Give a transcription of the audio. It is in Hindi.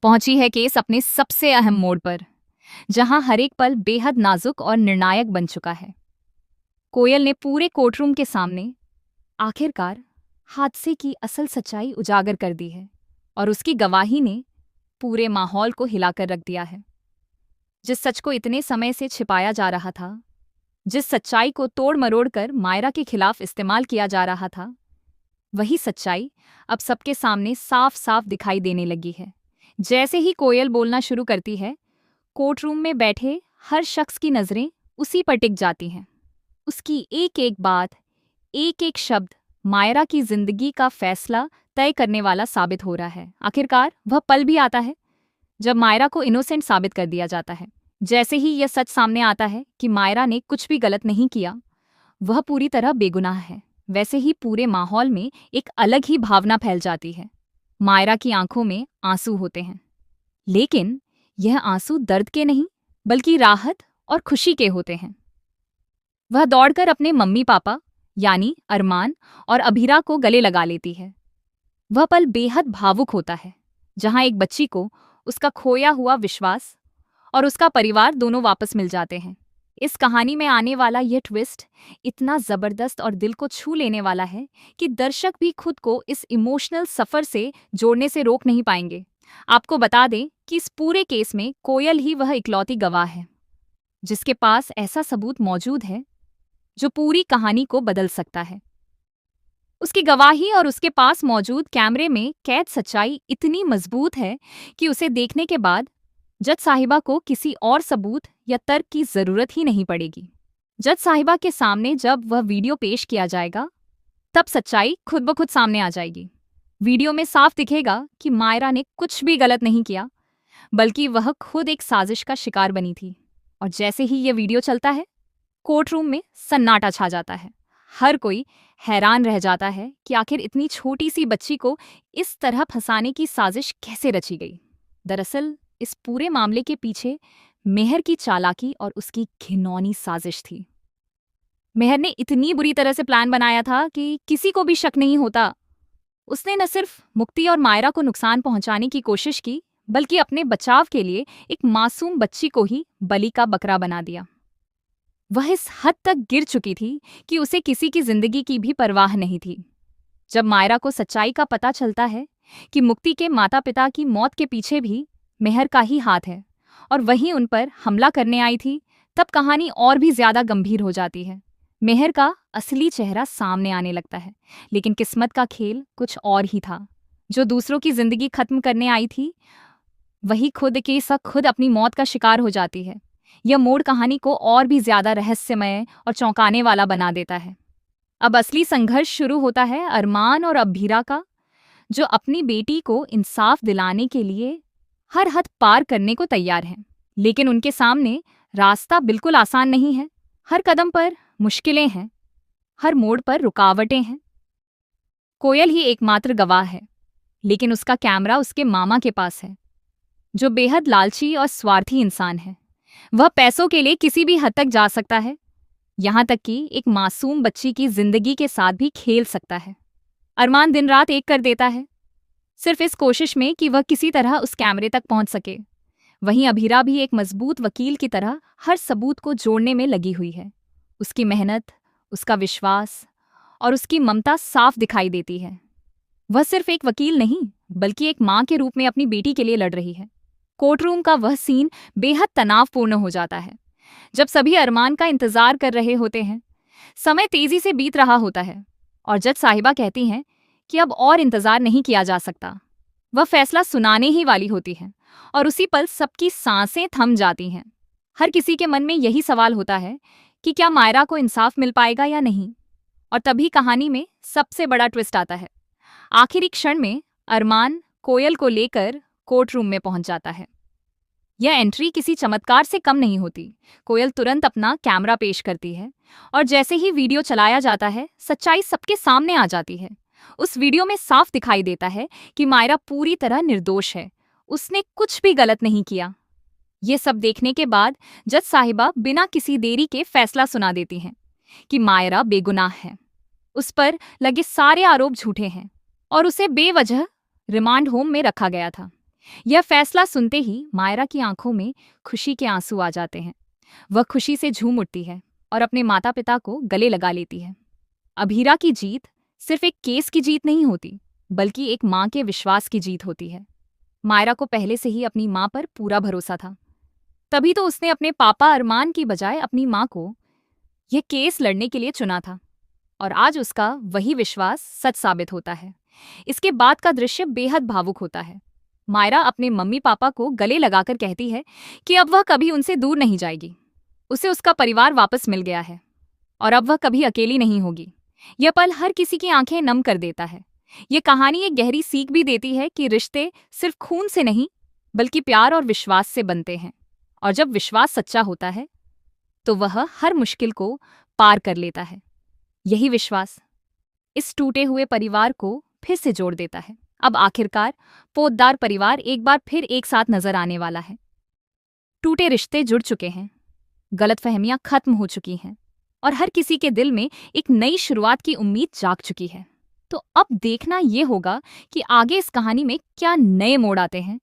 पहुंची है केस अपने सबसे अहम मोड़ पर, जहां हर एक पल बेहद नाजुक और निर्णायक बन चुका है। कोयल ने पूरे कोर्टरूम के सामने आखिरकार हादसे की असल सच्चाई उजागर कर दी है और उसकी गवाही ने पूरे माहौल को हिलाकर रख दिया है। जिस सच को इतने समय से छिपाया जा रहा था, जिस सच्चाई को तोड़ मरोड़ कर मायरा के खिलाफ इस्तेमाल किया जा रहा था, वही सच्चाई अब सबके सामने साफ साफ दिखाई देने लगी है। जैसे ही कोयल बोलना शुरू करती है, कोर्टरूम में बैठे हर शख्स की नजरें उसी पर टिक जाती हैं। उसकी एक एक बात, एक एक शब्द मायरा की जिंदगी का फैसला तय करने वाला साबित हो रहा है। आखिरकार वह पल भी आता है जब मायरा को इनोसेंट साबित कर दिया जाता है। जैसे ही यह सच सामने आता है कि मायरा ने कुछ भी गलत नहीं किया, वह पूरी तरह बेगुनाह है, वैसे ही पूरे माहौल में एक अलग ही भावना फैल जाती है। मायरा की आंखों में आंसू होते हैं, लेकिन यह आंसू दर्द के नहीं बल्कि राहत और खुशी के होते हैं। वह दौड़कर अपने मम्मी पापा यानी अरमान और अभीरा को गले लगा लेती है। वह पल बेहद भावुक होता है, जहां एक बच्ची को उसका खोया हुआ विश्वास और उसका परिवार दोनों वापस मिल जाते हैं। इस कहानी में आने वाला यह ट्विस्ट इतना जबरदस्त और दिल को छू लेने वाला है कि दर्शक भी खुद को इस इमोशनल सफर से जोड़ने से रोक नहीं पाएंगे। आपको बता दें कि इस पूरे केस में कोयल ही वह इकलौती गवाह है, जिसके पास ऐसा सबूत मौजूद है जो पूरी कहानी को बदल सकता है। उसकी गवाही और उसके पास मौजूद कैमरे में कैद सच्चाई इतनी मजबूत है कि उसे देखने के बाद जज साहिबा को किसी और सबूत या तर्क की जरूरत ही नहीं पड़ेगी। जज साहिबा के सामने जब वह वीडियो पेश किया जाएगा, तब सच्चाई खुद ब खुद सामने आ जाएगी। वीडियो में साफ दिखेगा कि मायरा ने कुछ भी गलत नहीं किया, बल्कि वह खुद एक साजिश का शिकार बनी थी। और जैसे ही यह वीडियो चलता है, कोर्टरूम में सन्नाटा छा जाता है। हर कोई हैरान रह जाता है कि आखिर इतनी छोटी सी बच्ची को इस तरह फंसाने की साजिश कैसे रची गई। दरअसल इस पूरे मामले के पीछे मेहर की चालाकी और उसकी घिनौनी साजिश थी। मेहर ने इतनी बुरी तरह से प्लान बनाया था कि किसी को भी शक नहीं होता। उसने न सिर्फ मुक्ति और मायरा को नुकसान पहुंचाने की कोशिश की, बल्कि अपने बचाव के लिए एक मासूम बच्ची को ही बलि का बकरा बना दिया। वह इस हद तक गिर चुकी थी कि उसे किसी की जिंदगी की भी परवाह नहीं थी। जब मायरा को सच्चाई का पता चलता है कि मुक्ति के माता पिता की मौत के पीछे भी मेहर का ही हाथ है और वही उन पर हमला करने आई थी, तब कहानी और भी ज्यादा गंभीर हो जाती है। मेहर का असली चेहरा सामने आने लगता है, लेकिन किस्मत का खेल कुछ और ही था। जो दूसरों की जिंदगी खत्म करने आई थी, वही खुद के साथ खुद अपनी मौत का शिकार हो जाती है। यह मोड़ कहानी को और भी ज्यादा रहस्यमय और चौंकाने वाला बना देता है। अब असली संघर्ष शुरू होता है अरमान और अभीरा का, जो अपनी बेटी को इंसाफ दिलाने के लिए हर हद पार करने को तैयार हैं। लेकिन उनके सामने रास्ता बिल्कुल आसान नहीं है। हर कदम पर मुश्किलें हैं, हर मोड़ पर रुकावटें हैं। कोयल ही एकमात्र गवाह है, लेकिन उसका कैमरा उसके मामा के पास है, जो बेहद लालची और स्वार्थी इंसान है। वह पैसों के लिए किसी भी हद तक जा सकता है, यहां तक कि एक मासूम बच्ची की जिंदगी के साथ भी खेल सकता है। अरमान दिन रात एक कर देता है, सिर्फ इस कोशिश में कि वह किसी तरह उस कैमरे तक पहुंच सके। वहीं अभीरा भी एक मजबूत वकील की तरह हर सबूत को जोड़ने में लगी हुई है। उसकी मेहनत, उसका विश्वास और उसकी ममता साफ दिखाई देती है। वह सिर्फ एक वकील नहीं, बल्कि एक मां के रूप में अपनी बेटी के लिए लड़ रही है। कोर्टरूम का वह सीन बेहद तनावपूर्ण हो जाता है। जब सभी अरमान का इंतजार कर रहे होते हैं, समय तेजी से बीत रहा होता है और जज साहिबा कहती हैं कि अब और इंतजार नहीं किया जा सकता। वह फैसला सुनाने ही वाली होती है और उसी पल सबकी सांसें थम जाती हैं। हर किसी के मन में यही सवाल होता है कि क्या मायरा को इंसाफ मिल पाएगा या नहीं। और तभी कहानी में सबसे बड़ा ट्विस्ट आता है। आखिरी क्षण में अरमान कोयल को लेकर कोर्टरूम में पहुंच जाता है। यह एंट्री किसी चमत्कार से कम नहीं होती। कोयल तुरंत अपना कैमरा पेश करती है और जैसे ही वीडियो चलाया जाता है, सच्चाई सबके सामने आ जाती है। उस वीडियो में साफ दिखाई देता है कि मायरा पूरी तरह निर्दोष है, उसने कुछ भी गलत नहीं किया। ये सब देखने के बाद जज साहिबा बिना किसी देरी के फैसला सुना देती हैं कि मायरा बेगुनाह है, उस पर लगे सारे आरोप झूठे हैं और उसे बेवजह रिमांड होम में रखा गया था। यह फैसला सुनते ही मायरा की आंखों में खुशी के आंसू आ जाते हैं। वह खुशी से झूम उठती है और अपने माता पिता को गले लगा लेती है। अभीरा की जीत सिर्फ एक केस की जीत नहीं होती, बल्कि एक माँ के विश्वास की जीत होती है। मायरा को पहले से ही अपनी माँ पर पूरा भरोसा था, तभी तो उसने अपने पापा अरमान की बजाय अपनी माँ को यह केस लड़ने के लिए चुना था। और आज उसका वही विश्वास सच साबित होता है। इसके बाद का दृश्य बेहद भावुक होता है। मायरा अपने मम्मी पापा को गले लगाकर कहती है कि अब वह कभी उनसे दूर नहीं जाएगी। उसे उसका परिवार वापस मिल गया है और अब वह कभी अकेली नहीं होगी। यह पल हर किसी की आंखें नम कर देता है। यह कहानी एक गहरी सीख भी देती है कि रिश्ते सिर्फ खून से नहीं, बल्कि प्यार और विश्वास से बनते हैं। और जब विश्वास सच्चा होता है तो वह हर मुश्किल को पार कर लेता है। यही विश्वास इस टूटे हुए परिवार को फिर से जोड़ देता है। अब आखिरकार पोतदार परिवार एक बार फिर एक साथ नजर आने वाला है। टूटे रिश्ते जुड़ चुके हैं, गलतफहमियां खत्म हो चुकी हैं और हर किसी के दिल में एक नई शुरुआत की उम्मीद जाग चुकी है। तो अब देखना यह होगा कि आगे इस कहानी में क्या नए मोड़ आते हैं